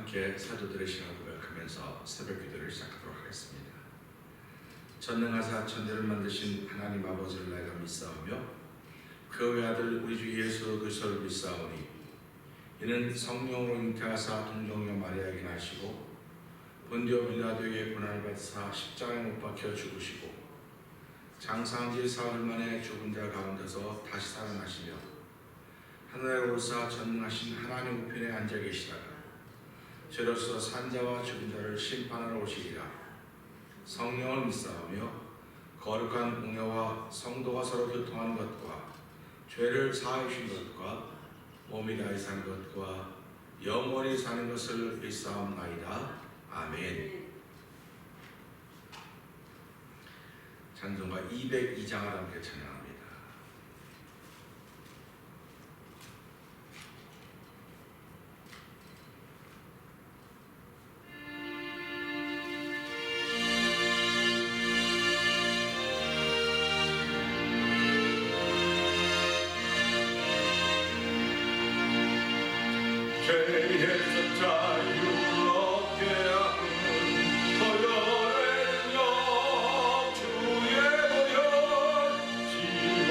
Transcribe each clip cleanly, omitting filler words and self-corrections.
함께 사도들의 신앙을 고백하면서 새벽 기도를 시작하도록 하겠습니다. 전능하사 천대를 만드신 하나님 아버지를 내가 믿사오며 그 외아들 우리 주 예수 그리스도를 믿사오니 이는 성령으로 잉태하사 동정녀 마리아에게 나시고 본디오 빌라도에게 고난을 받으사 십자가에 못 박혀 죽으시고 장사한 지 사흘 만에 죽은 자 가운데서 다시 살아나시며 하늘에 오르사 전능하신 하나님 우편에 앉아 계시다가 죄로서 산자와 죽은 자를 심판하러 오시리라. 성령을 믿사오며 거룩한 공예와 성도가 서로 교통하는 것과 죄를 사하여 주신 것과 몸이 다시 사는 것과 영원히 사는 것을 믿사옵나이다. 아멘. 찬송가 202장을 함께 찬양합니다. 죄에서 자유를 얻게 하는 거여의 능력 주의 보혈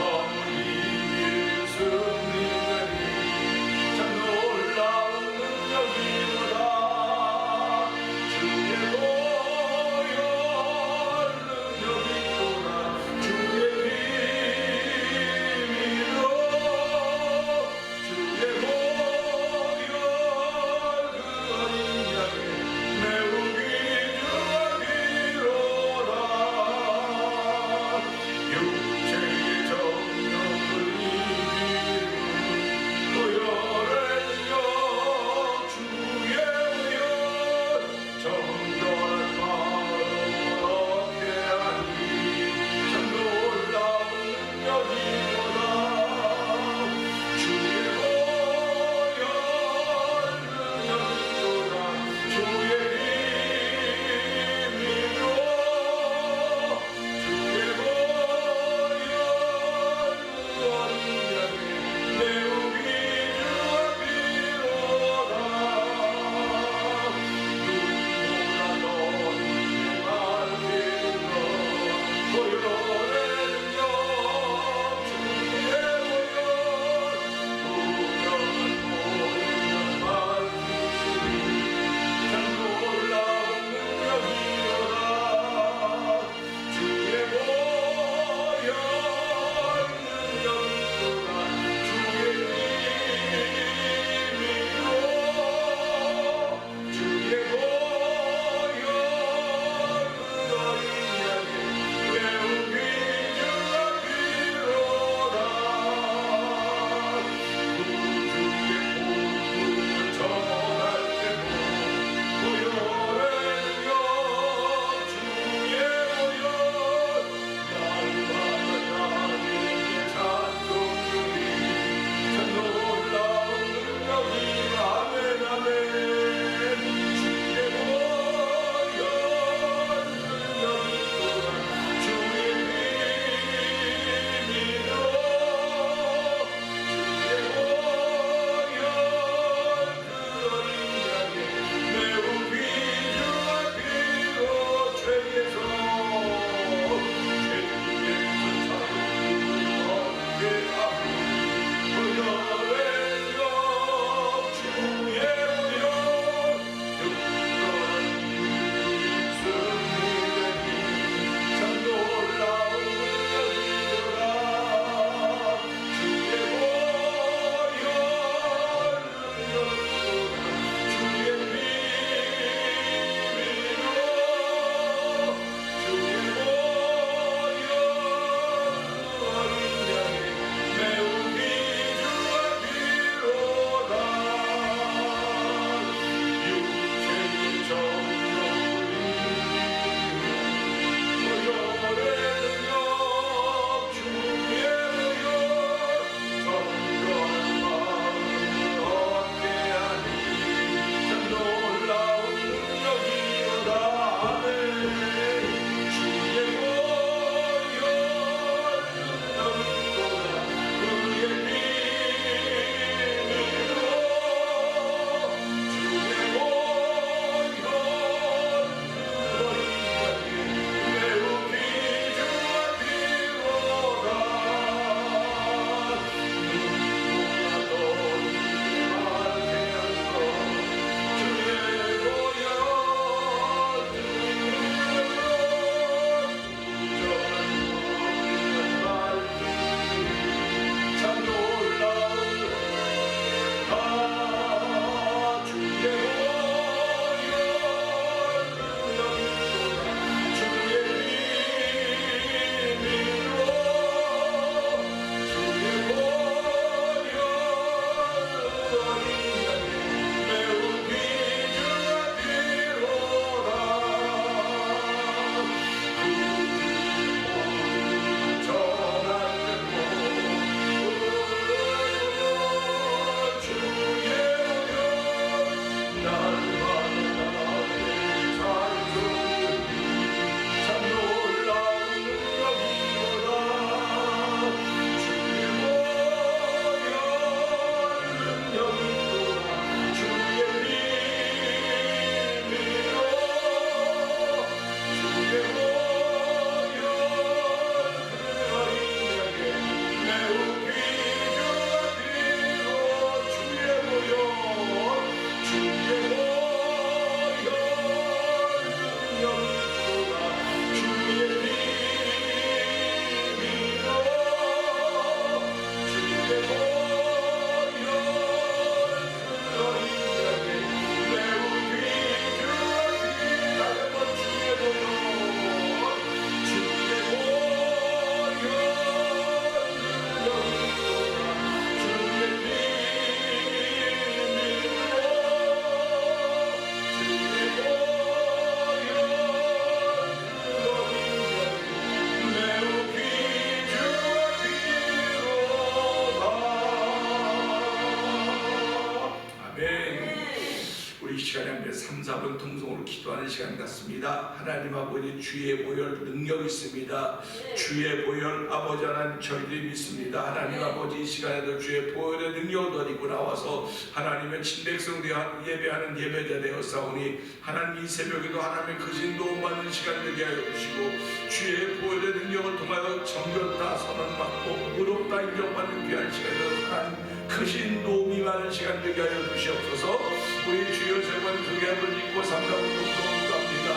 3-4분 통성으로 기도하는 시간 같습니다. 하나님 아버지 주의 보혈 능력 있습니다. 주의 보혈 아버지 하나님 저희들이 믿습니다. 하나님 아버지 이 시간에도 주의 보혈의 능력을 가지고 나와서 하나님의 친백성 되어 예배하는 예배자 되었사오니 하나님 이 새벽에도 하나님의 크신 도움받는 시간 되게 하여 주시고 주의 보혈의 능력을 통하여 정결다 선언받고 의롭다 인정받는 귀한 시간에도 하나님 크신 도움이 많은 시간 되게 하여 주시옵소서. 우리 주여 세번 크게 한번 믿고 3-4분 동동합니다.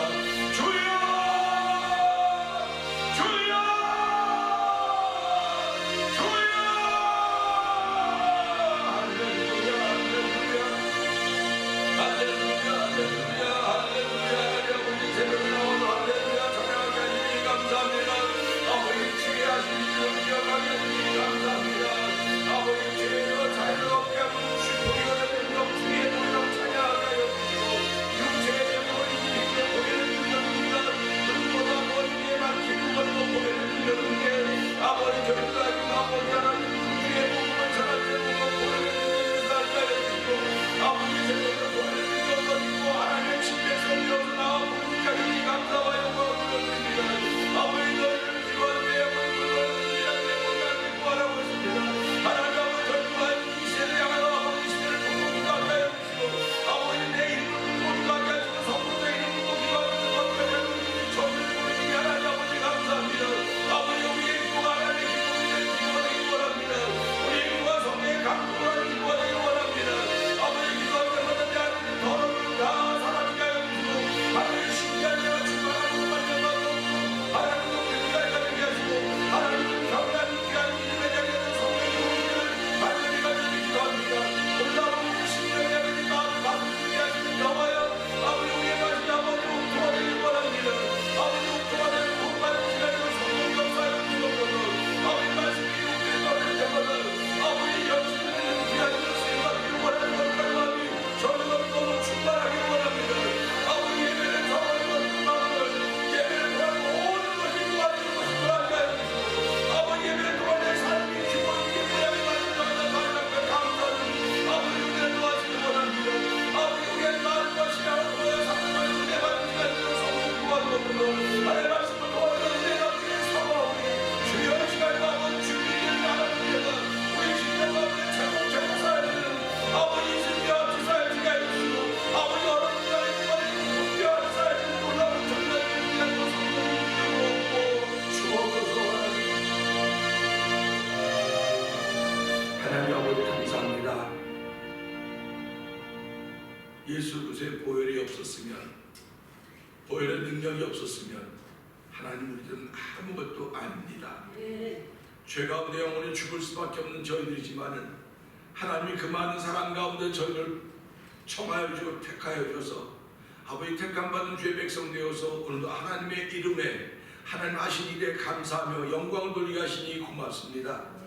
주여 주여 주여 할렐루야 할렐루야 할렐루야 할렐루야 우리 새벽에 나와서 할렐루야 찬양하게 하시니 감사합니다. 아버지 주의 하신 일을 기억하게 하시니 감사합니다. 아버지 주의 자유를 얻게 하고 주의 능력 주의 능력 찬양하게 하여 주시고 육체의 능력을 이기는 보이는 능력입니다. 눈보다 머리에 맡기는 것도 보이는 능력인데 아버지 저희가 아버지 하나님 주의 복음을 전할 때 보이는 능력을 알게 하여 주시고 아버지 저희가 보이는 능력을 가지고 하나님의 집에서 이어서 나와 부르기까지 감사와 영광을 드립니다. 아버지 너희를 기도할 때 아버지 너희를 기도하라고 했습니다. 하나님 아버지 저희가 이 시대를 향하여 아버지 시대를 공동하게 하여 주시고 아버지 내 이름을 공동하게 하시고 성도의 이름을 공동하게 하여 주시고 저희를 보내주니 하나님 아버지 감사합니다. 아버지 우리의 기도가 하나님의 기도가 되기 원합니다. 우리의 기도가 성령의 강구가 되기 원합니다. 아버지 기도할 때마다 내 안에 있는 더러움을 다 사라지게 하여 주시고 하나님의 신기한 자가 충만하고 만져가고 하나님의 교회가 되게 하시고 하나님의 경외한 귀한 믿음의 자리에서 성령의 우리를 완전히 가져주기 기도합니다. 오늘 아버지 신령의 아버지 마음을 가슴에 하시는 여호와여 아버지 우리의 맛이 아버지 옥토가 되길 원합니다. 아버지 옥토가 되는 복받은 시간으로 성령 역사하여 주시옵소서. 아버지 말씀이 우리의 떠날 때마다 아버지 역시는 귀한 것을 받기를 원하는 것과 마음이 저희가 너무 충만하길 원합니다. 아버지 예배를 통하는 것을 마음을 예배를 통한 모든 것이 도와주는 것을 도와주게 하여 주시고 아버지 예배를 통한 내 삶이 기본이 모양이 맞는 자마다 하나님 앞에 감사하는 아버지 우리를 도와주길 원합니다. 아버지 우리의 마음과 신앙을 통하여 상당한 은혜 받는 시간으로 성령 도와주옵소서. 하나님의 말씀을 통하여 은혜가 우리를 사모하오니 주여 이 시간에 아버지 주님을 나가는 데가 우리 신령 가운데 최고 사역을 아버지 이승비와 주사역지가 해주시고 아버지 어려운 자의 구원을 분비와 주사역을 놀라운 정말 위한 성령을 믿고 주옵소서. 하나님 아버지 감사합니다. 예수 그리스도의 보혈이 없었으면 보혈의 능력이 없었으면 하나님 우리들은 아무것도 아닙니다. 죄 가운데 영원히 죽을 수밖에 없는 저희들이지만은 하나님이 그 많은 사랑 가운데 저희를 청하여 주고 택하여 주셔서 아버지 택함받은 주의 백성 되어서 오늘도 하나님의 이름에 하나님 하신 일에 감사하며 영광을 돌리게 하시니 고맙습니다.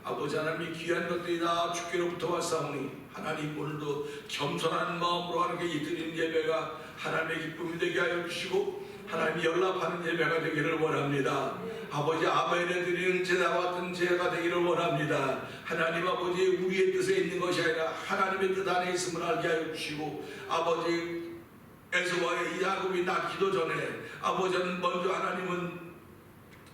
아버지 하나님이 귀한 것들이 다 주께로부터 왔사오니 하나님 오늘도 겸손한 마음으로 하나님께 드리는 예배가 하나님의 기쁨이 되게 하여 주시고 하나님이 연락하는 예배가 되기를 원합니다. 아버지 아벨에 드리는 제사와 같은 제사가 되기를 원합니다. 하나님 아버지 우리의 뜻에 있는 것이 아니라 하나님의 뜻 안에 있음을 알게 하여 주시고 아버지 에서와의 야곱이 낳기도 전에 아버지는 먼저 하나님은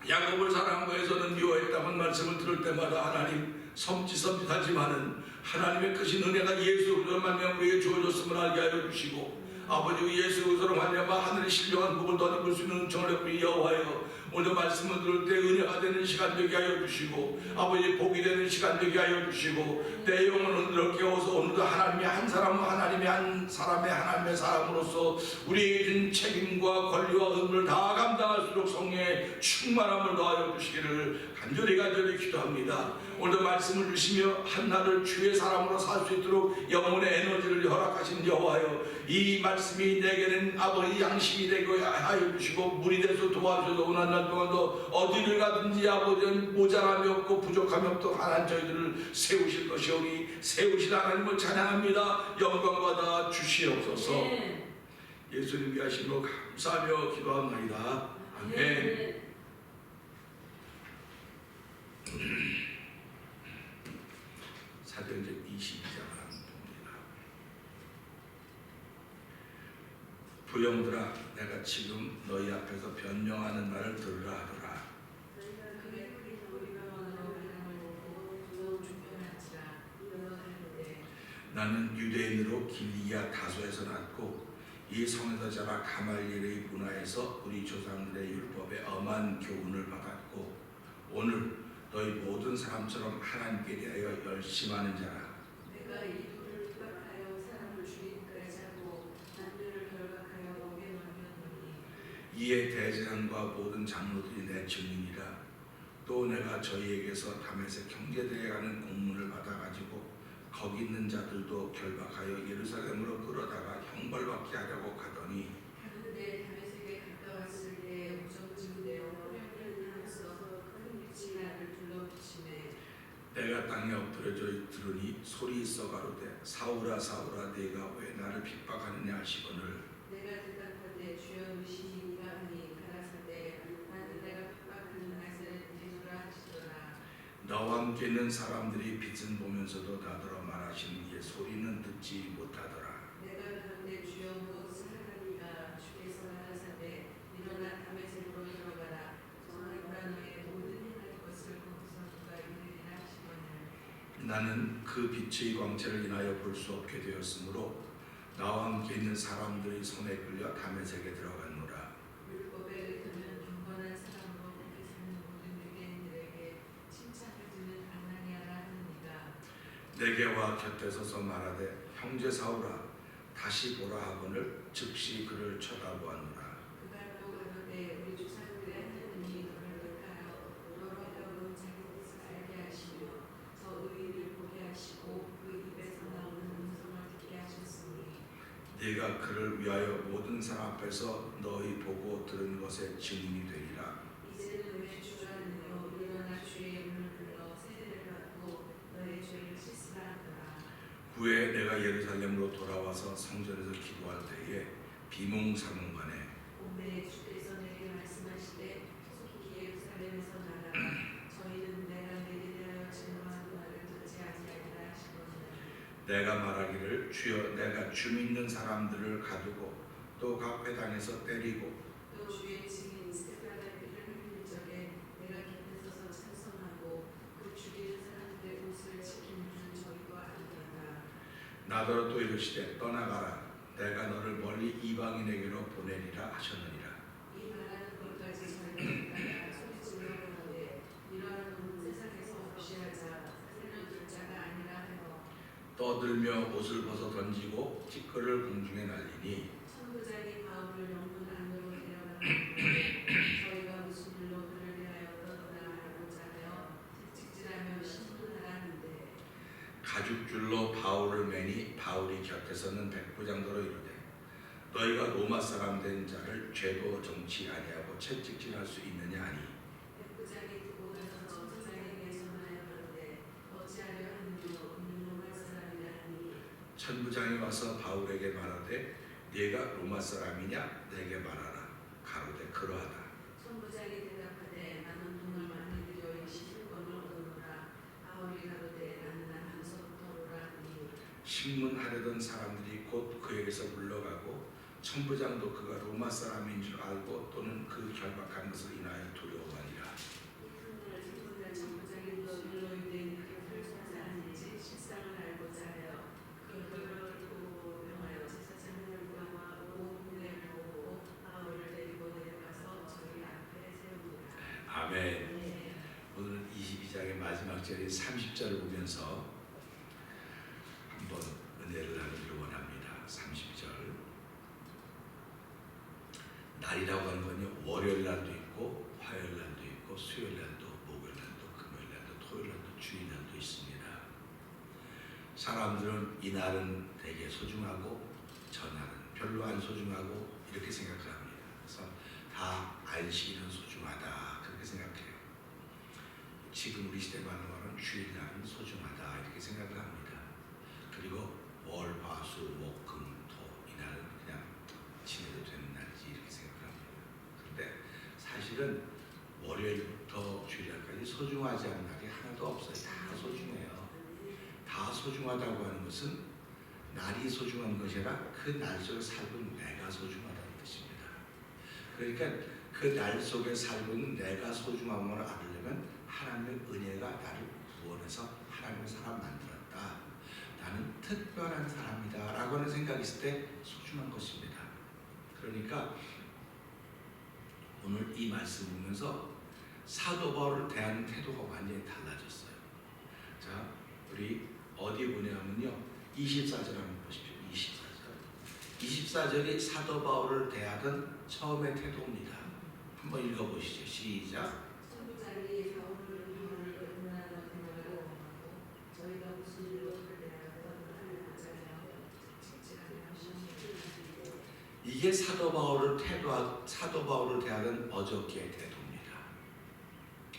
야곱을 사랑한 거에서는 미워했다는 말씀을 들을 때마다 하나님 섬찟하지만은 하나님의 크신 은혜가 예수 그리스도로 말미암아 우리에게 주어졌음을 알게 하여 주시고 아버지 예수 그리스도로 말미암아 하늘의 신령한 복을 덧입을 수 있는 은총을 우리 여호와여 오늘 말씀을 들을 때 은혜가 되는 시간 되게 하여 주시고 아버지 복이 되는 시간 되게 하여 주시고 내 영혼을 흔들어 깨워서 오늘도 하나님이 한 사람은 하나님이 한 사람의 하나님의 사람으로서 우리에게 준 책임과 권리와 의무를 다 감당할수록 성령의 충만함을 더하여 주시기를 간절히 기도합니다. 오늘도 말씀을 주시며 한나를 주의 사람으로 살 수 있도록 영혼의 에너지를 허락하신 여호와여 이 말씀이 내게는 아버지 양식이 되고 하여 주시고 물이 돼서 도와주셔서 오늘 한 날 동안도 어디를 가든지 아버지는 모자람이 없고 부족함이 없도록 하나님 저희들을 세우실 것이오니 세우신 하나님을 찬양합니다. 영광받아 주시옵소서. 예수님 위하심으로 감사하며 기도합니다. 아멘. 사도행전 22장을 한번 봅니다. 두 영들아 내가 지금 너희 앞에서 변명하는 말을 들으라 하더라. 너희가 그의 뿌린 우리병원으로 바람을 먹고 두려움 중편할지라 너희가 하는데 나는 유대인으로 길리야 다소에서 났고 이 성에서 자라 가말리엘의 문화에서 우리 조상들의 율법에 엄한 교훈을 받았고 오늘 너희 모든 사람처럼 하나님께 대하여 열심하는 자라. 내가 이들을 투박하여 사람을 죽이기까지 하고 남들을 결박하여 옥에 넘겼노니 이에 대제사장과 모든 장로들이 내 증인이라. 또 내가 저희에게서 다메섹 형제들에 가는 공문을 받아가지고 거기 있는 자들도 결박하여 예루살렘으로 끌어다가 형벌받게 하려고 가더니 하는데 다메섹에 가까웠을 때 우정증되어 호련을 하면서 큰 빛이 나를 둘러비치매 내가 땅에 엎드려져 들으니 소리 있어 가로되 사울아 사울아 네가 왜 나를 핍박하느냐 하시거늘 내가 대답하되 주여 의심이니가 하니 가라사대 나는 내가 핍박하는 나사렛 예수라 하시더라. 너와 함께 있는 사람들이 빛은 보면서도 나더러 말하시는 이의 소리는 듣지 못하더라. 내가 가는데 주여 무엇을 하나니까 주께서 가라사대 일어나 다메섹으로 들어가라. 정하노라 너의 모든 행할 것을 거기서 누가 이르리라 하시거늘 나는 그 빛의 광채를 인하여 볼 수 없게 되었으므로 나와 함께 있는 사람들의 손에 끌려 다메섹에 들어갔노라. 율법에 의하면 경건한 사람으로 함께 사는 모든 유대인들에게 칭찬을 듣는 아나니아라 하느니가 내게 와 곁에 서서 말하되 형제 사울아 다시 보라 하거늘 즉시 그를 쳐다보았노라. 그가 또 가로되 우리 조상들의 하나님이 너를 택하여 너로 하여금 자기 뜻을 알게 하시며 저 의인을 보게 하시고 그 입에서 나오는 음성을 듣게 하셨으니 네가 그를 위하여 모든 사람 앞에서 너희 보고 들은 것의 증인이 되리라. 이제는 왜 주저하느냐 일어나 주의 이름을 불러 세례를 받고 너의 죄를 씻으라 하더라. 후에 내가 예루살렘으로 돌아와서 성전에서 기도할 때에 비몽사몽간에 오매 주께서 내게 말씀하시되 속히 예루살렘에서 나가라. 저희는 내가 내게 대하여 증거하는 말을 듣지 아니하리라 하시거니와 내가 말하기를 주여 내가 주 믿는 사람들을 가두고 또 각 회당에서 때리고 또 주의 증인 스테파나의 피를 흘릴 적에 내가 곁에 서서 찬송하고 그 죽이는 사람들의 옷을 지킨 줄 저희도 아니하다. 나더러 또 이르시되 떠나가라 내가 너를 멀리 이방인에게로 보내리라 하셨느니라. 이 말하는 것까지 저희가 듣다가 소리질러 가로되 이러한 놈은 세상에서 없이 하자 살려둘 자가 아니라 하여 떠들며 옷을 벗어 던지고 티끌을 공중에 날리니 천부장이 바울을 영문 안으로 데려가는데 저희가 무슨 일로 그를 위하여 떠도나 하고자 하여 채찍질하며 신문하라 하는데 가죽줄로 바울을 매니 바울이 곁에서는 백부장더러 이르되 너희가 로마 사람 된 자를 죄도 정치 아니하고 채찍질할 수 있느냐 하니 백부장이 듣고 가서 천부장에게 전하여 가로되 어찌하려 하느뇨 이는 로마 사람이라 하니 천부장이 와서 바울에게 말하되 네가 로마 사람이냐 내게 말하라. 가로되 그러하다. 천부장이 대답하되 나는 돈을 많이 들여 이 시술권을 얻었노라. 바울이 가로되 나는 나면서부터 오라 하니 신문하려던 사람들이 곧 그에게서 물러가고 천부장도 그가 로마 사람인 줄 알고 또는 그 결박한 것을 인하여 두려워하니라. 이튿날 천부장 천부장이 너희로 유대인들이 그를 송사하는지 실상을 알고자 하여 그 결박을 보고 명하여 제사장들과 온 군대를 보고 바울을 데리고 내려가서 저희 앞에 세웁니다. 아멘. 네. 오늘 22장의 마지막 절인 30절을 보면서 한번 은혜를 나누기를 원합니다. 30절. 날이라고 하는 건요, 월요일 날도 있고 화요일 날도 있고 수요일 날도 목요일 날도 금요일 날도 토요일 날도 주일 날도 있습니다. 사람들은 이 날은 되게 소중하고 저 날은 별로 안 소중하고 이렇게 생각을 합니다. 그래서 다 안식일은 소중하다 그렇게 생각해요. 지금 우리 시대 말로는 주일날은 소중하다 이렇게 생각을 합니다. 그리고 월, 화, 수, 목, 금, 토 이날은 그냥 지내도 되는 날이지 이렇게 생각합니다. 그런데 사실은 월요일부터 주일날까지 소중하지 않은 날이 하나도 없어요. 다 소중해요. 다 소중하다고 하는 것은 날이 소중한 것이 아니라 그 날 속에 살고 있는 내가 소중하다는 그러니까 그 날 속에 살고 있는 내가 소중함을 알으려면 하나님의 은혜가 나를 구원해서 하나님의 사람 만들었다. 나는 특별한 사람이다 라고 하는 생각이 있을 때 소중한 것입니다. 그러니까 오늘 이 말씀 보면서 사도 바울을 대하는 태도가 완전히 달라졌어요. 자, 우리 어디 보냐면요, 24절 한번 보십시오. 24절이 사도 바울을 대하던 처음의 태도입니다. 한번 읽어보시죠. 시작. 천부장이 바울을 응하라고 생각하고 저희가 무슨 일로 그를 대하여 하는 자냐 이게 사도 바울을 대하는 어저께의 태도입니다.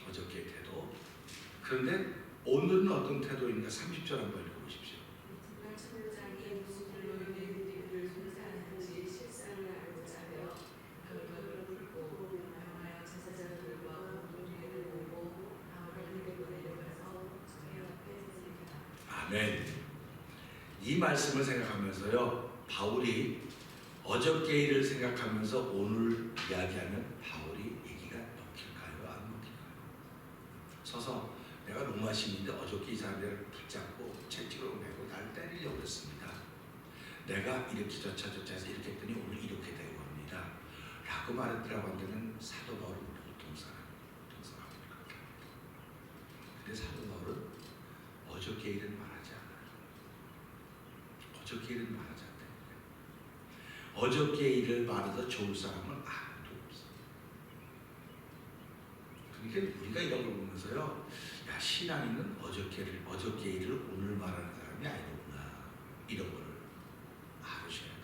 어저께의 태도. 그런데 오늘은 어떤 태도인가? 30절 한번 읽어보십시오. 천부장이 무슨 일로 인해 그를 송사하는지 실상을 알고자 하여 그를 훑고 명하여 제사장들과 공동회를 모으고 바울을 데리고 내려가서 저희 앞에 세웁니다. 아멘. 이 말씀을 생각하면서요, 바울이 어저께 일을 생각하면서 오늘 이야기하면 바울이 얘기가 먹힐까요? 안 먹힐까요? 서서 내가 로마 시민인데 어저께 이 사람들을 붙잡고 채찍으로 매고 나를 때리려고 했습니다. 내가 이렇게 저차 해서 이렇게 했더니 오늘 이렇게 되고 합니다. 라고 말했더라고 한다면 사도 바울은 보통 사람입니다. 근데 사도 바울은 어저께 일은 말하지 않아요. 어저께 일은 말하지 않아요. 어저께 일을 말해서 좋을 사람은 아무도 없어. 그러니까 우리가 이런 걸 보면서요, 야, 신앙인은 어저께 일을 오늘 말하는 사람이 아니구나, 이런 거를 알으셔야 돼요.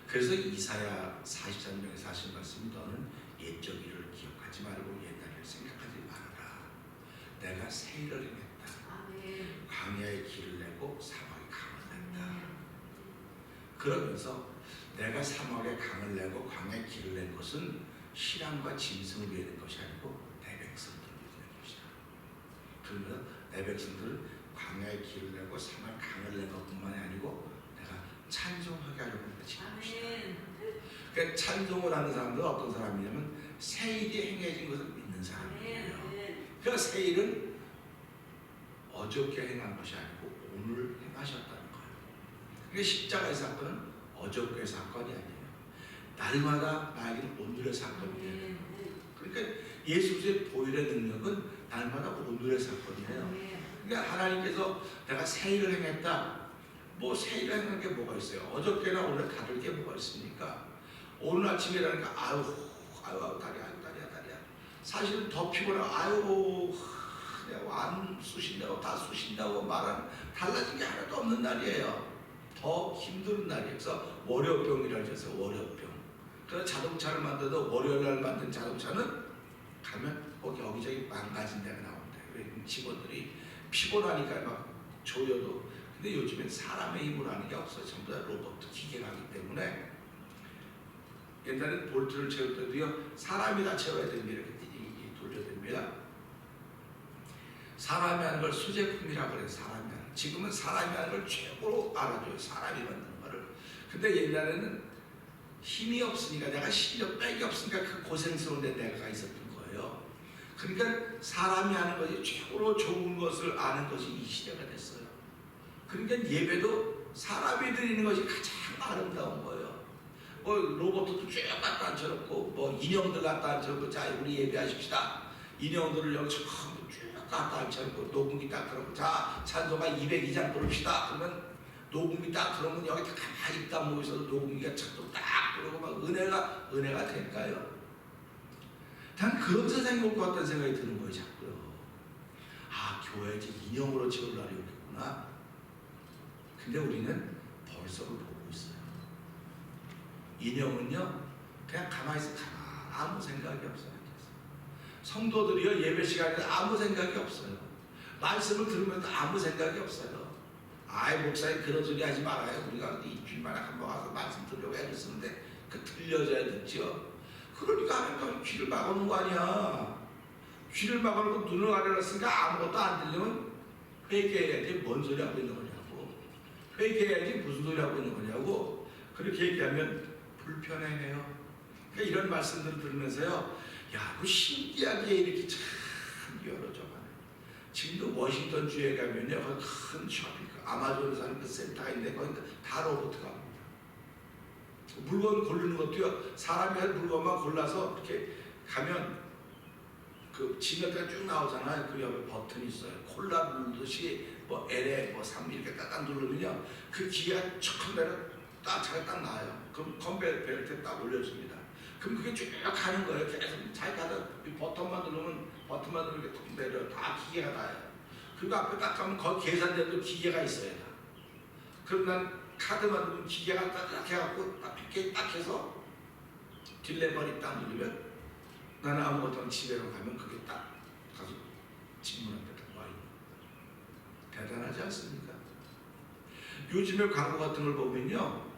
그래서 이사야 43장에서 하신 말씀이 너는 옛적 일을 기억하지 말고 옛날 일을 생각하지 말아라. 내가 새 일을 행했다. 아멘. 광야의 길을 내고 사막의 강을 냈다. 그러면서 내가 사막에 강을 내고 광야에 길을 낸 것은 신앙과 짐승을 위해 낸 것이 아니고 내 백성들을 위해 낸 것이다. 그러면 내 백성들은 광야에 길을 내고 사막에 강을 낸 것뿐만이 아니고 내가 찬송하게 하려고 낸 것이다. 그러니까 찬송을 하는 사람들은 어떤 사람이냐면 새 일이 행해진 것을 믿는 사람이에요. 그러니까 새 일은 어저께 행한 것이 아니고 오늘 행하셨다는 거예요. 그러니까 십자가의 사건은 어저께의 사건이 아니에요. 날마다 나에게는 오늘의 사건이에요. 그러니까 예수 그리스도의 보혈의 능력은 날마다 오늘의 사건이에요. 그러니까 하나님께서 내가 새 일을 행했다. 뭐 새 일을 행한 게 뭐가 있어요? 어저께나 오늘 다를 게 뭐가 있습니까? 오늘 아침이라니까 다리야. 사실은 더 피곤하고 내가 안 쑤신다고 다 쑤신다고 말하는 달라진 게 하나도 없는 날이에요. 더 힘든 날이에요. 그래서 월요병이라고 해서 월요병. 그래서 자동차를 만들어도 월요일날 만든 자동차는 가면 꼭 여기저기 망가진 데가 나옵니다. 직원들이 피곤하니까 막 조여도. 근데 요즘엔 사람의 힘으로 하는 게 없어요. 전부 다 로봇 기계가 하기 때문에. 옛날에는 볼트를 채울 때도요, 사람이 다 채워야 됩니다. 이렇게 돌려야 됩니다. 사람이 하는 걸 수제품이라고 그래요. 사람이 하는. 지금은 사람이 하는 걸 최고로 알아줘요. 사람이 만드는 거를. 근데 옛날에는 힘이 없으니까, 내가 실력 빽이 없으니까 그 고생스러운 데 내가 있었던 거예요. 그러니까 사람이 하는 것이 최고로 좋은 것을 아는 것이 이 시대가 됐어요. 그러니까 예배도 사람이 드리는 것이 가장 아름다운 거예요. 뭐 로봇도 쭉 갖다 앉혀놓고 뭐 인형들 갖다 앉혀놓고 자 우리 예배하십시다. 인형들을 여기 쭉 갖다 앉혀놓고 녹음기 딱 들어오고 자 찬송가 202장 부릅시다. 그러면 녹음기 딱 들어오면 여기 다 가만히 있다 모여 있어도 녹음기가 착도 딱 들어오고 막 은혜가 될까요? 난 그런 세상이 올 것 같다는 생각이 드는 거예요. 자꾸요. 아, 교회에 이제 인형으로 채울 날이 오겠구나. 근데 우리는 벌써 그걸 보고 있어요. 인형은요 그냥 가만히 있어. 아무 생각이 없어요. 성도들이요 예배 시간에 아무 생각이 없어요. 말씀을 들으면서 아무 생각이 없어요. 아이 목사님 그런 소리 하지 말아요. 우리가 일주일만에 한 번 와서 말씀 들으려고 애를 쓰는데 그 들려줘야 듣죠. 그러니까 하나님 귀를 막아놓은 거 아니야. 귀를 막아놓고 눈을 가려놨으니까 아무것도 안 들리면 회개해야지. 뭔 소리 하고 있는 거냐고. 회개해야지 무슨 소리 하고 있는 거냐고. 그렇게 얘기하면 불편해해요. 그러니까 이런 말씀들을 들으면서요, 야, 그 신기하게 이렇게 참 열어줘가네. 지금도 워싱턴 주에 가면요, 거기 큰 쇼핑, 아마존에서 하는 그 센터가 있는데 거기 다 로봇가 합니다. 물건 고르는 것도요, 사람이 한 물건만 골라서 이렇게 가면 그 지면대가 쭉 나오잖아요. 그 옆에 버튼이 있어요. 콜라 누르듯이 뭐 L에 뭐 3 이렇게 딱 누르면요, 그 기계가 척 대로 딱 자기가 딱 나와요. 그럼 컨베이어 벨트에 딱 올려줍니다. 그럼 그게 쭉 가는 거예요. 계속 자기가 다 버튼만 누르면 이렇게 툭 내려. 다 기계가 다예요. 그리고 앞에 딱 가면 거기 계산대도 기계가 있어야 돼. 그럼 난 카드만 누르면 기계가 딱 해갖고 딱 100개 딱 해서 딜레버리 딱 누르면 나는 아무것도 안 집에로 가면 그게 딱 가서 집문 앞에 딱 와 있는. 대단하지 않습니까? 요즘에 광고 같은 걸 보면요,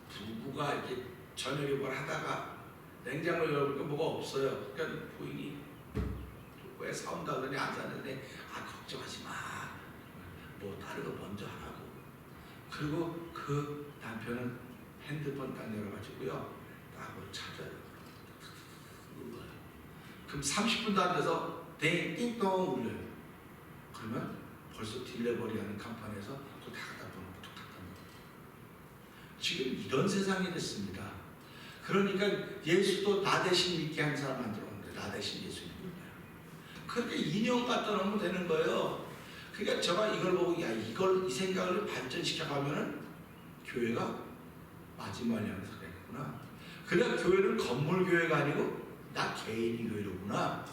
부부가 이렇게 저녁에 뭘 하다가 냉장고 열어보니까 뭐가 없어요. 그러니까 부인이 왜 사온다 그러니 안 사는데, 아, 걱정하지 마, 뭐 다른 거 먼저 하라고. 그리고 그 남편은 핸드폰 딱 열어가지고요, 딱 뭐 찾아요. 그럼 30분도 안 돼서 띵띵동 울려요. 그러면 벌써 딜레버리 하는 컴퍼니에서 또 다 갖다 보는 거, 다 갖다 놓는. 지금 이런 세상이 됐습니다. 그러니까 예수도 나 대신 믿게 한 사람 만들었는데, 나 대신 예수 믿는 거예요. 그렇게 인형 갖다 놓으면 되는 거예요. 그러니까 제가 이걸 보고, 야, 이 생각을 발전시켜 가면은 교회가 마지막에 하면서 그랬구나. 그냥 교회는 건물 교회가 아니고 나 개인이 교회로구나.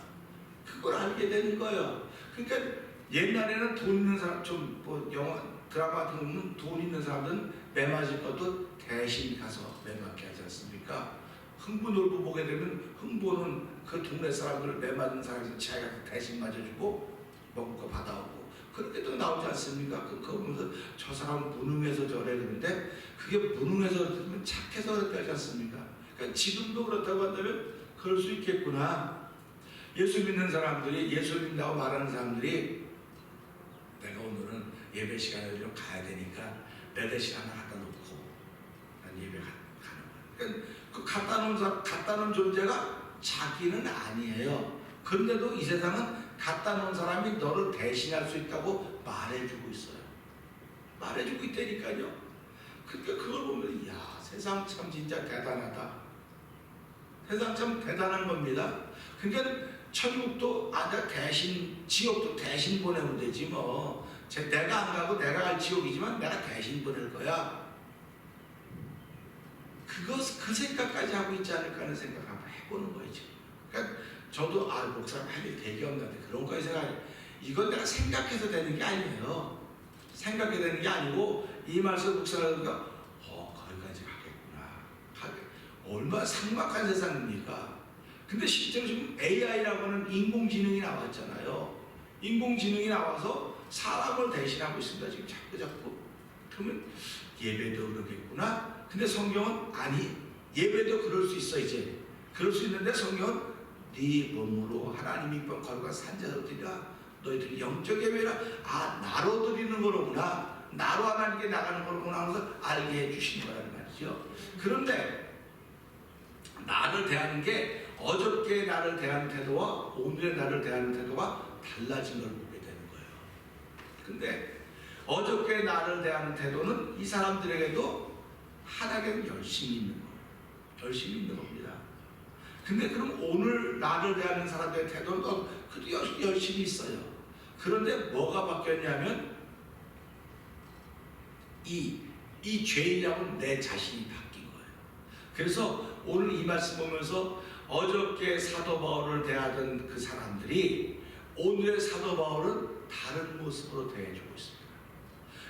그걸 알게 되는 거예요. 그러니까 옛날에는 돈 있는 사람, 좀 뭐 영화 드라마 같은 거 보면 돈 있는 사람들은 매 맞을 것도 대신 가서 매 맞게 하지 않습니까? 흥부놀부 보게 되면 흥부는 그 동네 사람들을 매 맞는 사람에서 자기가 대신 맞아주고 먹을 거 받아오고, 그렇게 또 나오지 않습니까? 그거 보면서 저 사람은 무능해서 저래. 그런데 그게 무능해서 그러면 착해서 그랬다지 않습니까? 그러니까 지금도 그렇다고 한다면 그럴 수 있겠구나. 예수 믿는 사람들이, 예수 믿는다고 말하는 사람들이, 내가 오늘은 예배 시간에 좀 가야 되니까 내 대신 하나 갖다 놓고 난 예배 가는 거야. 그러니까 그 갖다 놓은 존재가 자기는 아니에요. 그런데도 이 세상은 갖다 놓은 사람이 너를 대신할 수 있다고 말해주고 있어요. 말해주고 있다니까요. 그러니까 그걸 보면, 야, 세상 참 진짜 대단하다. 세상 참 대단한 겁니다. 그러니까 천국도 대신, 지옥도 대신 보내면 되지 뭐. 내가 안 가고 내가 갈 지옥이지만 내가 대신 보낼 거야. 그 생각까지 하고 있지 않을까 하는 생각 한번 해보는 거죠. 그러니까 저도 목사님 할 일 되게 없는데 그런 거에 생각해. 이건 내가 생각해서 되는 게 아니에요. 생각해 되는 게 아니고, 이 말씀 목사가 거기까지 가겠구나. 얼마나 삭막한 세상입니까? 근데 실제로 지금 AI라고 하는 인공지능이 나왔잖아요. 인공지능이 나와서 사람을 대신하고 있습니다. 지금 자꾸. 그러면 예배도 그러겠구나. 근데 성경은 아니, 예배도 그럴 수 있어. 이제 그럴 수 있는데 성경은 네 몸으로 하나님 이പ്പം 거룩한 산자로 드리라. 너희들이 영적 예배라. 아, 나로 드리는 거로구나. 나로 하나님께 나가는 거로구나 하면서 알게 해주신 거라는 말이죠. 그런데 나를 대하는 게 어저께 나를 대하는 태도와 오늘의 나를 대하는 태도가 달라진 걸 보게 되는 거예요. 근데 어저께 나를 대하는 태도는 이 사람들에게도 하나님은 열심히 있는 거예요. 열심히 있는 겁니다. 근데 그럼 오늘 나를 대하는 사람들의 태도는 그래도 열심히 있어요. 그런데 뭐가 바뀌었냐면 이 죄인이라고 내 자신이 바뀐 거예요. 그래서 오늘 이 말씀 보면서 어저께 사도 바울을 대하던 그 사람들이 오늘의 사도 바울은 다른 모습으로 대해주고 있습니다.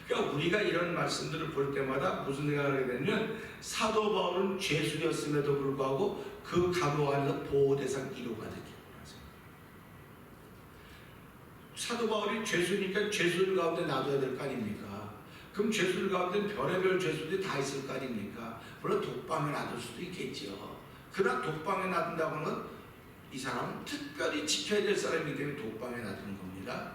그러니까 우리가 이런 말씀들을 볼 때마다 무슨 생각을 하게 되냐면, 사도 바울은 죄수였음에도 불구하고 그 감옥 안에서 보호대상 1호가 되겠구나. 사도 바울이 죄수니까 죄수들 가운데 놔둬야 될 거 아닙니까? 그럼 죄수들 가운데 별의별 죄수들이 다 있을 거 아닙니까? 물론 독방에 놔둘 수도 있겠지요. 그러나 독방에 놔둔다고 하는 건 이 사람은 특별히 지켜야 될 사람이기 때문에 독방에 놔두는 겁니다.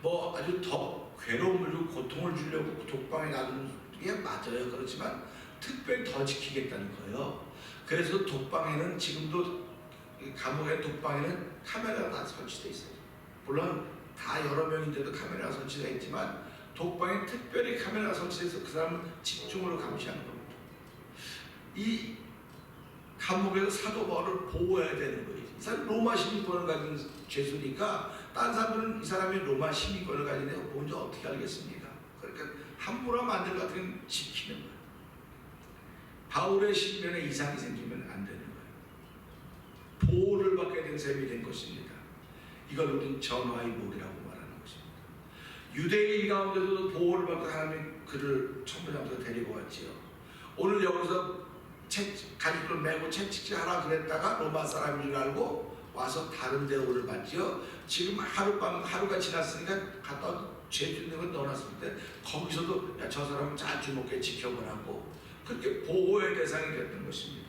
뭐 아주 더 괴로움을 주고 고통을 주려고 독방에 놔두는 게 맞아요. 그렇지만 특별히 더 지키겠다는 거예요. 그래서 독방에는 지금도 감옥의 독방에는 카메라가 다 설치되어 있어요. 물론 다 여러 명인데도 카메라가 설치되어 있지만 독방에 특별히 카메라가 설치돼서 그 사람을 집중으로 감시하는 겁니다. 이 감옥에서 사도 바울을 보호해야 되는 거예요. 이 사람이 로마 시민권을 가진 죄수니까 다른 사람들은 이 사람이 로마 시민권을 가진 애가 뭔지 어떻게 알겠습니까? 그러니까 함부로 하면 안 될 것 같으면 지키는 거예요. 바울의 신변에 이상이 생기면 안 되는 거예요. 보호를 받게 된 셈이 된 것입니다. 이걸 우리는 전화의 복이라고 말하는 것입니다. 유대인 가운데서도 보호를 받고 하나님이 그를 천부장부터 데리고 왔지요. 오늘 여기서 가죽을 메고 채찍질하라 그랬다가 로마 사람인 줄 알고 와서 다른 데 오를 받지요. 지금 하루가 지났으니까 갔다 죄 짓는 건 넣어놨을 때 거기서도 야, 저 사람은 잘 주목해 지켜보라고 그렇게 보호의 대상이 됐던 것입니다.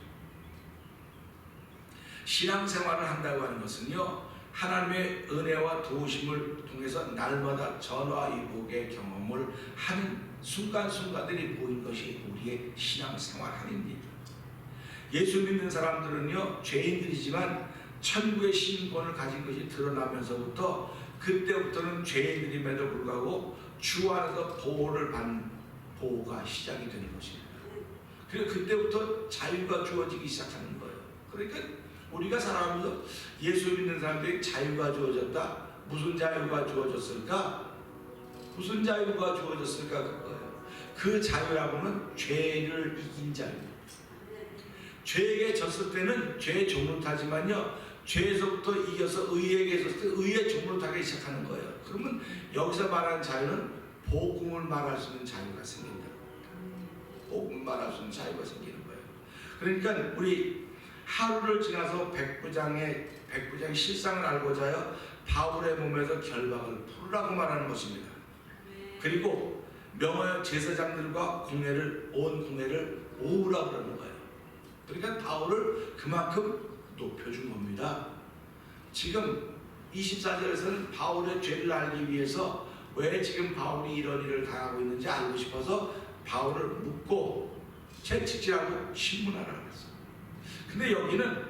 신앙생활을 한다고 하는 것은요, 하나님의 은혜와 도우심을 통해서 날마다 전화위복의 경험을 하는 순간순간들이 모인 것이 우리의 신앙생활 아닙니다. 예수 믿는 사람들은요, 죄인들이지만 천국의 시민권을 가진 것이 드러나면서부터 그때부터는 죄인들임에도 불구하고 주 안에서 보호를 받는 보호가 시작이 되는 것입니다. 그리고 그때부터 자유가 주어지기 시작하는 거예요. 그러니까 우리가 살아가면서 예수 믿는 사람들이 자유가 주어졌다. 무슨 자유가 주어졌을까? 무슨 자유가 주어졌을까? 그거예요. 그 자유라고는 죄를 이긴 자유입니다. 죄에게 졌을 때는 죄의 종로타지만요, 죄에서부터 이겨서 의에게 졌을 때 의의 종로타기 시작하는 거예요. 그러면 여기서 말하는 자유는 복음을 말할 수 있는 자유가 생긴다. 복음을 말할 수 있는 자유가 생기는 거예요. 그러니까 우리 하루를 지나서 백부장의 실상을 알고자 하여 바울의 몸에서 결박을 풀으라고 말하는 것입니다. 그리고 명하여 제사장들과 온 공회를 모으라고 그러는 거예요. 그러니까 바울을 그만큼 높여준 겁니다. 지금 24절에서는 바울의 죄를 알기 위해서 왜 지금 바울이 이런 일을 당하고 있는지 알고 싶어서 바울을 묻고 채찍질하고 신문하라고 했어요. 근데 여기는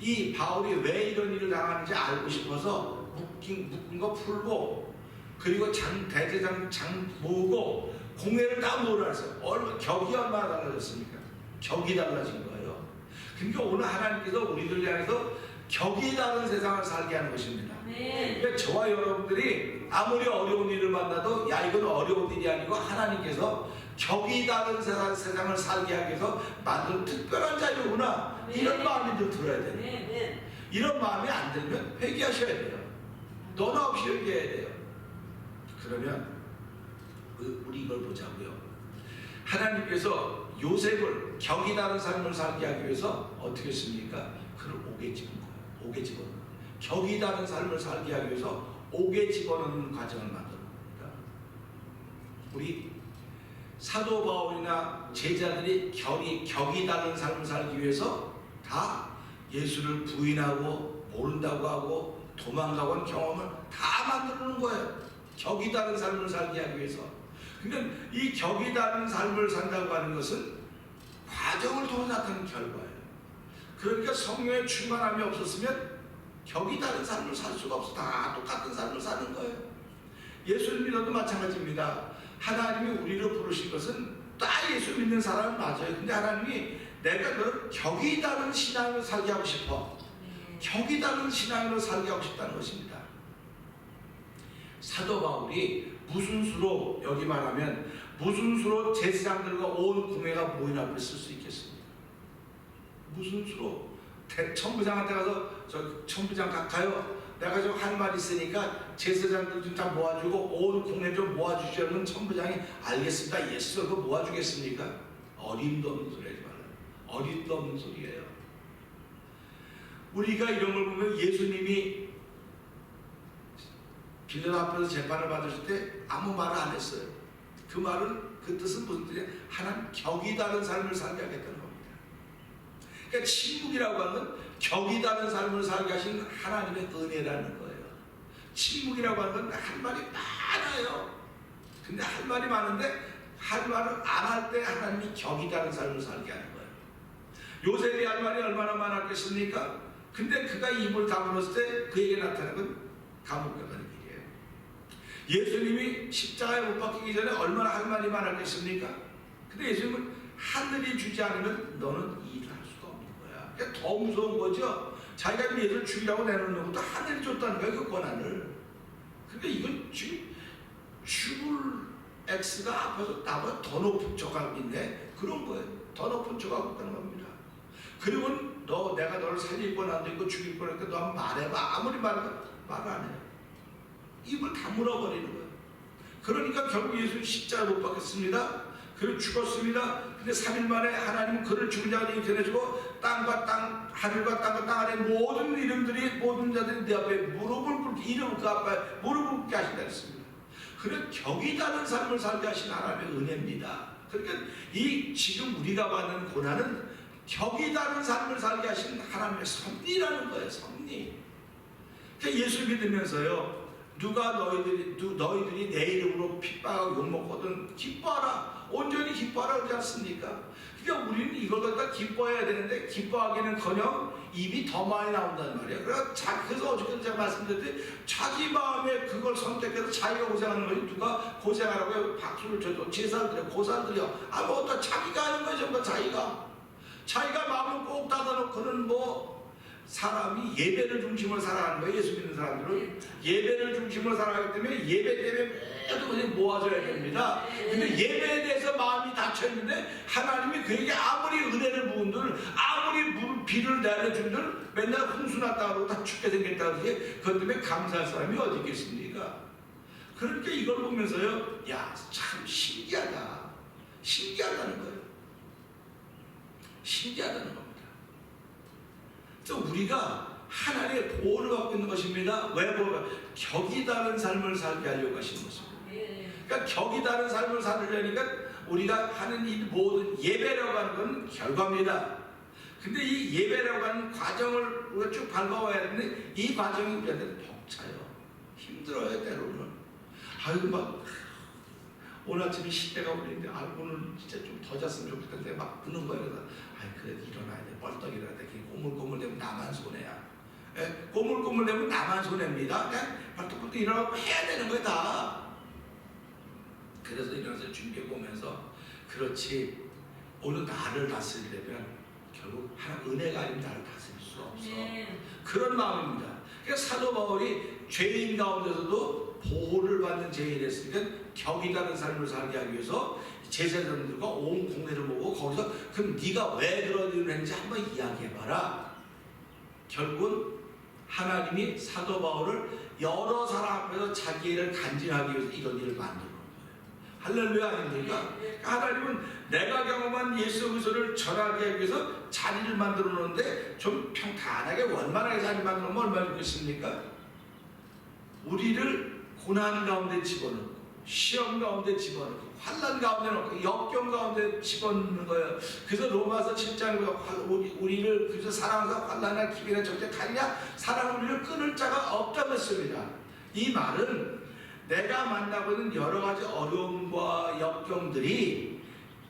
이 바울이 왜 이런 일을 당하는지 알고 싶어서 묶은 거 풀고 그리고 대제장 모으고 공회를 다 모으라 했어요. 격이 얼마나 달라졌습니까? 격이 달라진 거예요. 그러니까 오늘 하나님께서 우리들 향해서 격이 다른 세상을 살게 하는 것입니다. 그러니까 저와 여러분들이 아무리 어려운 일을 만나도 야 이건 어려운 일이 아니고 하나님께서 격이 다른 세상을 살게 하기 위해서 만든 특별한 자유구나. 이런 마음이 좀 들어야 돼요. 이런 마음이 안 들면 회개하셔야 돼요. 너나 없이 회개해야 돼요. 그러면 우리 이걸 보자고요. 하나님께서 요셉을 격이 다른 삶을 살게 하기 위해서 어떻게 했습니까? 그를 옥에 집어넣은 거예요. 옥에 집어넣은 거예요. 격이 다른 삶을 살게 하기 위해서 옥에 집어넣는 과정을 만든 겁니다. 우리 사도 바울이나 제자들이 격이 다른 삶을 살기 위해서 다 예수를 부인하고 모른다고 하고 도망가고 한 경험을 다 만들어놓은 거예요. 격이 다른 삶을 살게 하기 위해서. 그러니까 이 격이 다른 삶을 산다고 하는 것은 과정을 통해 나타나는 결과예요. 그러니까 성령의 충만함이 없었으면 격이 다른 삶을 살 수가 없어. 다 똑같은 삶을 사는 거예요. 예수를 믿어도 마찬가지입니다. 하나님이 우리를 부르신 것은 다 예수 믿는 사람은 맞아요. 근데 하나님이 내가 너를 격이 다른 신앙으로 살게 하고 싶어. 격이 다른 신앙으로 살게 하고 싶다는 것입니다. 사도 바울이 무슨 수로 여기 말하면 무슨 수로 제사장들과 온 공회가 모인 앞에 쓸 수 있겠습니까? 무슨 수로 천부장한테 가서 저 천부장 가요. 내가 좀 할 말 있으니까 제사장들 좀 다 모아주고 온 공회 좀 모아주시면 천부장이 알겠습니다. 예수 그거 모아주겠습니까? 어림도 없는 소리 하지 말아요. 어림도 없는 소리예요. 우리가 이런 걸 보면 예수님이 빌라도 앞에서 재판을 받으실 때 아무 말을 안 했어요. 그 말은 그 뜻은 무슨 뜻이냐? 하나님 격이 다른 삶을 살게 하겠다는 겁니다. 그러니까 침묵이라고 하는 건 격이 다른 삶을 살게 하신 하나님의 은혜라는 거예요. 침묵이라고 하는 건 할 말이 많아요. 근데 할 말이 많은데 할 말을 안 할 때 하나님이 격이 다른 삶을 살게 하는 거예요. 요셉이 할 말이 얼마나 많았겠습니까? 근데 그가 입을 다물었을 때 그에게 나타나는 건 감옥에 가는 길이에요. 예수님이 십자가에 못 박히기 전에 얼마나 할 말이 많았겠습니까? 근데 예수님은 하늘이 주지 않으면 너는 일을 할 수가 없는 거야. 그러니까 더 무서운 거죠. 자기가 예수를 죽이라고 내놓는 것도 하늘이 줬다는 거예요, 그 권한을. 그러니까 이건 지금 죽을 X가 앞에서 나보다 더 높은 척하고 있네, 그런 거예요. 더 높은 척하고 있다는 겁니다. 그리고 내가 너를 살릴 뻔한데 이거 죽일 뻔하니까 너 한번 말해봐. 아무리 말해도 말 안 해요. 입을 다 물어버리는 거예요. 그러니까 결국 예수는 십자가에 못 박혔습니다. 그리고 죽었습니다. 근데 3일 만에 하나님은 그를 죽은 자가 전해주고 땅과 땅, 하늘과 땅과 땅 안에 모든 이름들이, 모든 자들이 내 앞에 무릎을 꿇게, 이름 그 앞에 무릎을 꿇게 하신다 했습니다. 그런 격이 다른 삶을 살게 하신 하나님의 은혜입니다. 그러니까 이 지금 우리가 받는 고난은 격이 다른 삶을 살게 하신 하나님의 섭리라는 거예요. 섭리. 그러니까 예수 믿으면서요, 누가 너희들이 내 이름으로 핍박하고 욕먹거든 기뻐하라, 온전히 기뻐하라 그러지 않습니까? 그러니까 우리는 이걸 갖다 기뻐해야 되는데 기뻐하기는커녕 입이 더 많이 나온단 말이에요. 그래서 어저께 제가 말씀드렸듯이 자기 마음에 그걸 선택해서 자기가 고생하는 거지, 누가 고생하라고 박수를 쳐도 제사를 드려, 고사를 드려, 아무것도 자기가 하는 거죠. 전부 자기가 마음을 꼭 닫아놓고는 사람이 예배를 중심으로 살아가는 거예요. 예수 믿는 사람들은 예배를 중심으로 살아가기 때문에 예배 때문에 매도 그냥 모아줘야 됩니다. 근데 예배에 대해서 마음이 닫혀있는데 하나님이 그에게 아무리 은혜를 부은들, 아무리 비를 내려준들 맨날 홍수 났다 그러고 다 죽게 생겼다 그러지, 그것 때문에 감사할 사람이 어디 있겠습니까? 그러니까 이걸 보면서요, 야, 참 신기하다, 신기하다는 거예요. 신기하다는 겁니다. 우리가 하나님의 보호를 받고 있는 것입니다. 왜 보호가? 격이 다른 삶을 살게 하려고 하시는 것입니다. 그러니까 격이 다른 삶을 살으려니까 우리가 하는 이 모든 예배라고 하는 건 결과입니다. 근데 이 예배라고 하는 과정을 우리가 쭉 밟아와야 되는데 이 과정이 우리한테 벅차요. 힘들어요, 때로는. 아이고, 오늘 아침에 시대가 울리는데 오늘 진짜 좀 더 잤으면 좋겠는데 막 부는 거예요. 그래, 일어나야 돼, 뻘떡 일어나야 돼. 꼬물꼬물대면 나만 손해야. 꼬물꼬물대면 나만 손해입니다. 그냥 벌떡벌떡 일어나고 해야 되는 거예요, 다. 그래서 일어나서 준비해 보면서, 그렇지, 오늘 나를 다스리려면 결국 하나님 은혜가 아니면 나를 다스릴 수 없어. 그런 마음입니다. 그러니까 사도 바울이 죄인 가운데서도 보호를 받는 죄인이었으니까 격이 다른 삶을 살게 하기 위해서 제자들과 온 공회를 모으고 거기서 그럼 네가 왜 그런 일을 했는지 한번 이야기해봐라. 결국은 하나님이 사도 바울을 여러 사람 앞에서 자기 일을 간증하기 위해서 이런 일을 만들어 놓은 거예요. 할렐루야 아닙니까? 하나님은 내가 경험한 예수 그리스도를 전하게 하기 위해서 자리를 만들어 놓는데 좀 평탄하게 원만하게 자리를 만들어 놓으면 얼마나 좋겠습니까? 우리를 고난 가운데 집어넣고 시험 가운데 집어넣고 환난 가운데 넣고 역경 가운데 집어넣는 거예요. 그래서 로마서 7장에 우리를 그래서 사랑하사 환난이나 기근이나 적적하느냐 사랑은 우리를 끊을 자가 없다고 했습니다. 이 말은 내가 만나고 있는 여러 가지 어려움과 역경들이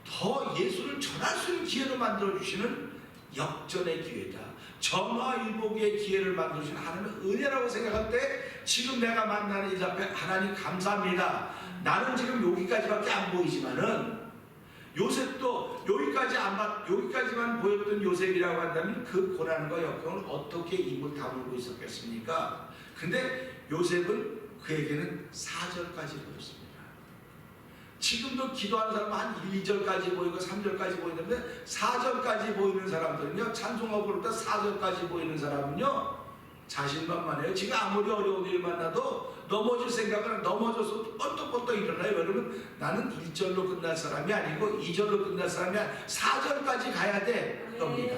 더 예수를 전할 수 있는 기회를 만들어주시는 역전의 기회다. 정화일복의 기회를 만들어주시는 하나님의 은혜라고 생각할 때 지금 내가 만나는 이 앞에 하나님 감사합니다. 나는 지금 여기까지밖에 안 보이지만은 요셉도 여기까지만 보였던 요셉이라고 한다면 그 고난과 역경을 어떻게 입을 다물고 있었겠습니까? 근데 요셉은 그에게는 4절까지 보였습니다. 지금도 기도하는 사람은 한 1, 2절까지 보이고 3절까지 보이는데 4절까지 보이는 사람들은요, 찬송하고 부를 때 4절까지 보이는 사람은요 자신만만해요. 지금 아무리 어려운 일을 만나도 넘어질 생각은 넘어져서 뻗떡뻗떡 일어나요. 여러분, 나는 1절로 끝날 사람이 아니고 2절로 끝날 사람이 아니고 4절까지 가야 돼 겁니다.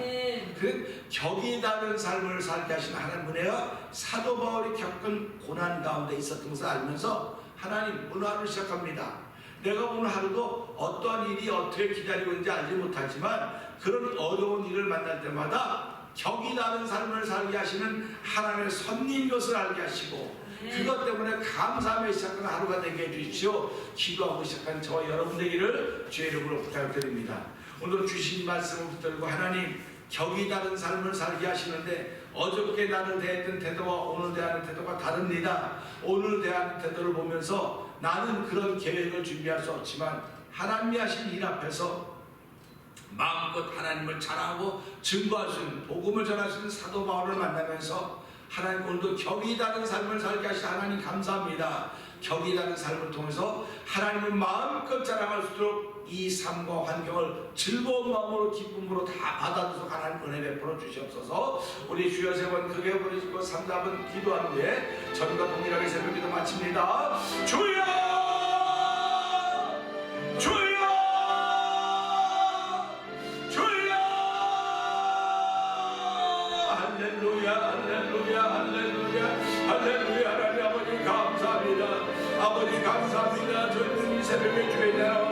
그 격이 다른 삶을 살게 하신 하나님 은혜가 사도 바울이 겪은 고난 가운데 있었던 것을 알면서 하나님 오늘 하루를 시작합니다. 내가 오늘 하루도 어떠한 일이 어떻게 기다리고 있는지 알지 못하지만 그런 어려운 일을 만날 때마다 격이 다른 삶을 살게 하시는 하나님의 섭리인 것을 알게 하시고 그것 때문에 감사하며 시작하는 하루가 되게 해주십시오. 기도하고 시작한 저와 여러분 되기를 주의 이름으로 부탁드립니다. 오늘 주신 말씀을 붙들고 하나님 격이 다른 삶을 살게 하시는데 어저께 나를 대했던 태도와 오늘 대하는 태도가 다릅니다. 오늘 대하는 태도를 보면서 나는 그런 계획을 준비할 수 없지만 하나님이 하신 일 앞에서 마음껏 하나님을 자랑하고 증거할 수 있는 복음을 전할 수 있는 사도 바울을 만나면서 하나님 오늘도 격이 다른 삶을 살게 하신 하나님 감사합니다. 격이 다른 삶을 통해서 하나님을 마음껏 자랑할 수 있도록 이 삶과 환경을 즐거운 마음으로 기쁨으로 다 받아들여서 하나님 은혜 베풀어 주시옵소서. 우리 주여 세 번 크게 부르시고 3-4번 기도한 후에 전과 동일하게 새벽 기도 마칩니다. 주여 주여 주여 할렐루야 할렐루야 할렐루야 할렐루야. 하나님 아버지 감사합니다. 아버지 감사합니다. 저희는 이 새벽에 주의 나라